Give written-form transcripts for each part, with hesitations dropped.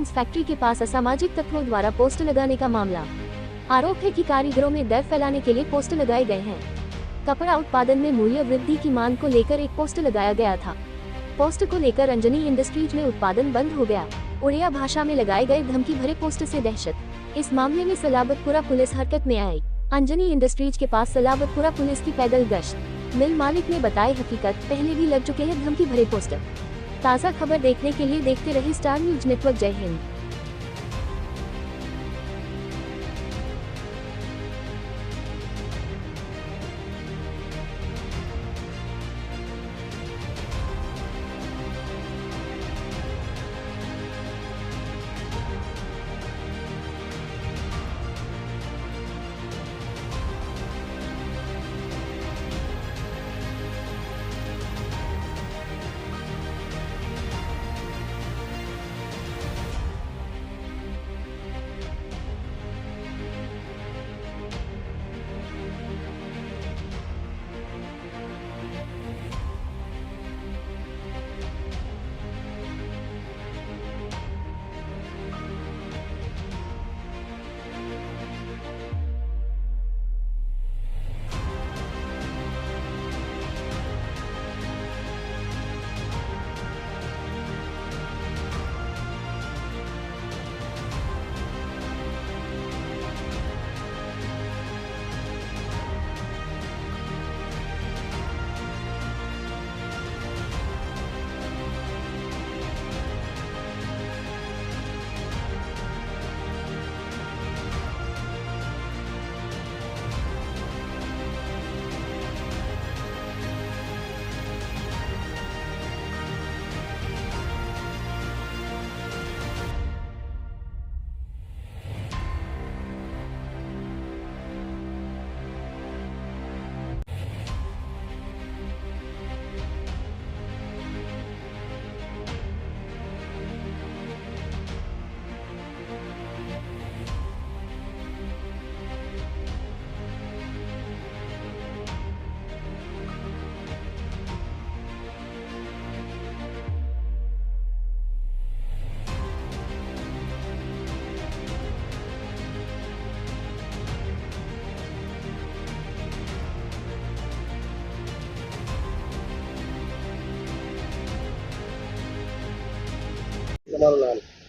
Looms factory के पास असामाजिक तत्वों द्वारा पोस्टर लगाने का मामला। आरोप है कि कारीगरों में डर फैलाने के लिए पोस्टर लगाए गए हैं। कपड़ा उत्पादन में मूल्य वृद्धि की मांग को लेकर एक पोस्टर लगाया गया था। पोस्टर को लेकर अंजनी इंडस्ट्रीज में उत्पादन बंद हो गया। उड़िया भाषा में लगाए गए धमकी भरे पोस्टर से दहशत। इस मामले में सलाबतपुरा पुलिस हरकत में आई। अंजनी इंडस्ट्रीज के पास सलाबतपुरा पुलिस की पैदल गश्त। मिल मालिक ने बताई हकीकत, पहले भी लग चुके हैं धमकी भरे पोस्टर। ताज़ा खबर देखने के लिए देखते रहिए स्टार न्यूज नेटवर्क। जय हिंद।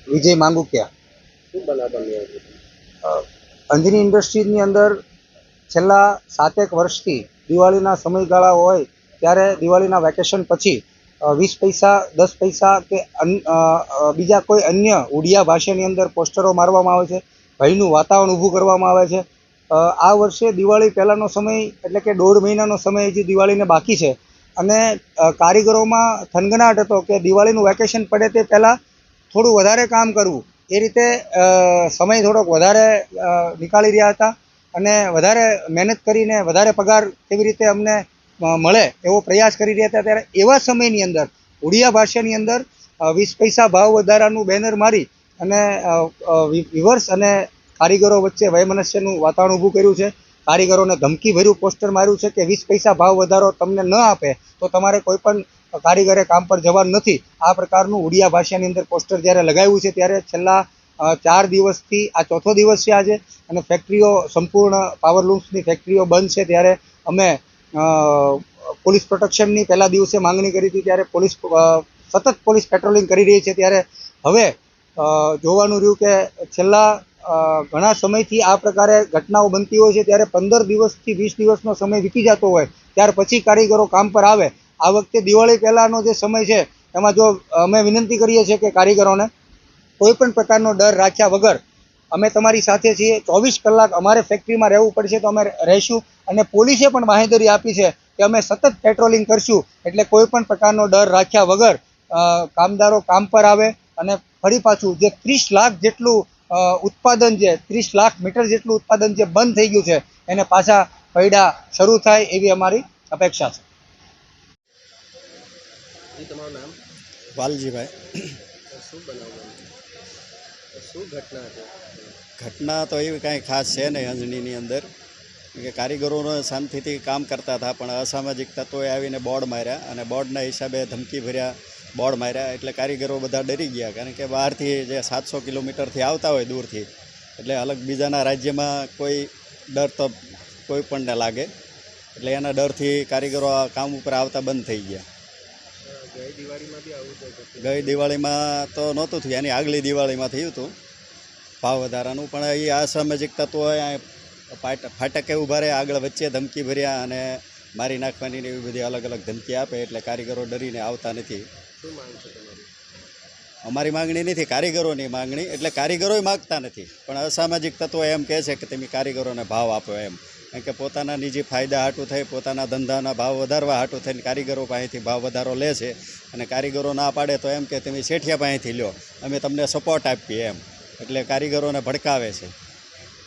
વિજય માંગુકિયા। અંજની ઇન્ડસ્ટ્રીઝની અંદર છેલ્લા 7 વર્ષથી દિવાળીના સમયગાળા હોય ત્યારે દિવાળીના વેકેશન પછી 20 પૈસા 10 પૈસા કે બીજા કોઈ અન્ય ઉડિયા ભાષાની અંદર પોસ્ટરો મારવામાં આવે છે, ભયનું વાતાવરણ ઊભું કરવામાં આવે છે। આ વર્ષે દિવાળી પહેલાંનો સમય એટલે કે 1.5 મહિનાનો સમય હજી દિવાળીને બાકી છે અને કારીગરોમાં થનગનાટ હતો કે દિવાળીનું વેકેશન પડે તે પહેલાં થોડું વધારે કામ કરવું, એ રીતે સમય થોડોક વધારે નીકાળી રહ્યા હતા અને વધારે મહેનત કરીને વધારે પગાર કેવી રીતે અમને મળે એવો પ્રયાસ કરી રહ્યા હતા। ત્યારે એવા સમયની અંદર ઉડિયા ભાષાની અંદર 20 પૈસા ભાવ વધારાનું બેનર મારી અને વિવર્સ અને કારીગરો વચ્ચે વયમનસ્યનું વાતાવરણ ઊભું કર્યું છે। કારીગરોને ધમકી ભર્યું પોસ્ટર માર્યું છે કે 20 પૈસા ભાવ વધારો તમને ન આપે તો તમારે કોઈ પણ કારીગરે કામ પર જવાનું નથી। આ પ્રકારનું ઉડિયા ભાષાની અંદર પોસ્ટર જ્યારે લગાવ્યું છે ત્યારે છેલ્લા 4 દિવસથી આ ચોથો દિવસ છે આજે અને ફેક્ટરીઓ સંપૂર્ણ પાવર લૂમ્સની ફેક્ટરીઓ બંધ છે। ત્યારે અમે પોલીસ પ્રોટેક્શનની પહેલા દિવસે માંગણી કરી હતી, ત્યારે સતત પોલીસ પેટ્રોલિંગ કરી રહી છે। ત્યારે હવે જોવાનું રહ્યું કે છેલ્લા ઘણા સમયથી આ પ્રકારે ઘટનાઓ બનતી હોય છે ત્યારે 15 દિવસથી 20 દિવસનો સમય વીતી જતો હોય ત્યાર પછી કારીગરો કામ પર આવે। આ વખતે દિવાળી પહેલાંનો જે સમય છે એમાં જો અમે વિનંતી કરીએ છીએ કે કારીગરોને કોઈ પણ પ્રકારનો ડર રાખ્યા વગર અમે તમારી સાથે છીએ, 24 કલાક અમારે ફેક્ટરીમાં રહેવું પડશે તો અમે રહીશું અને પોલીસે પણ બાંહેધરી આપી છે કે અમે સતત પેટ્રોલિંગ કરશું। એટલે કોઈ પણ પ્રકારનો ડર રાખ્યા વગર કામદારો કામ પર આવે અને ફરી પાછું જે 30 લાખ જેટલું ઉત્પાદન છે, 30 લાખ મીટર જેટલું ઉત્પાદન જે બંધ થઈ ગયું છે એને પાછા પૈડા શરૂ થાય એવી અમારી અપેક્ષા છે। તમારું નામ? વાલજીભાઈ। શું બનાવવાનું? શું ઘટના છે? ઘટના તો એવી કાંઈ ખાસ છે નહીં અંજણીની અંદર, કે કારીગરોને શાંતિથી કામ કરતા હતા પણ અસામાજિક તત્વોએ આવીને બોર્ડ માર્યા અને બોર્ડના હિસાબે ધમકી ભર્યા બોર્ડ માર્યા એટલે કારીગરો બધા ડરી ગયા, કારણ કે બહારથી જે 700 કિલોમીટરથી આવતા હોય દૂરથી, એટલે અલગ બીજાના રાજ્યમાં કોઈ ડર તો કોઈ પણને લાગે, એટલે એના ડરથી કારીગરો આ કામ ઉપર આવતા બંધ થઈ ગયા. ગઈ દિવાળીમાં બી આવું જ હતું. ગઈ દિવાળીમાં તો નહોતું થયું, એની આગલી દિવાળીમાં થયું હતું ભાવ વધારાનું, પણ એ અસામાજિક તત્વો ફાટકે ઊભા રહે, આગળ વચ્ચે ધમકી ભર્યા અને મારી નાખવાની એવી બધી અલગ અલગ ધમકી આપે, એટલે કારીગરો ડરીને આવતા નથી. શું માંગ છે તમારી? અમારી માંગણી નથી, કારીગરોની માંગણી, એટલે કારીગરોય માગતા નથી, પણ અસામાજિક તત્વો એમ કહે છે કે તમે કારીગરોને ભાવ આપો એમ, કારણ કે પોતાના નિજી ફાયદા હાટું થઈ, પોતાના ધંધાના ભાવ વધારવા હાટું થઈને કારીગરો પાસેથી ભાવ વધારો લે છે, અને કારીગરો ના પાડે તો એમ કે તમે શેઠિયા પાસેથી લો, અમે તમને સપોર્ટ આપીએ એમ, એટલે કારીગરોને ભડકાવે છે.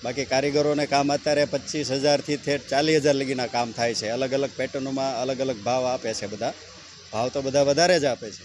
બાકી કારીગરોને કામ અત્યારે 25,000થી 40,000 લગીના કામ થાય છે, અલગ અલગ પેટર્નોમાં અલગ અલગ ભાવ આપે છે, બધા ભાવ તો બધા વધારે જ આપે છે.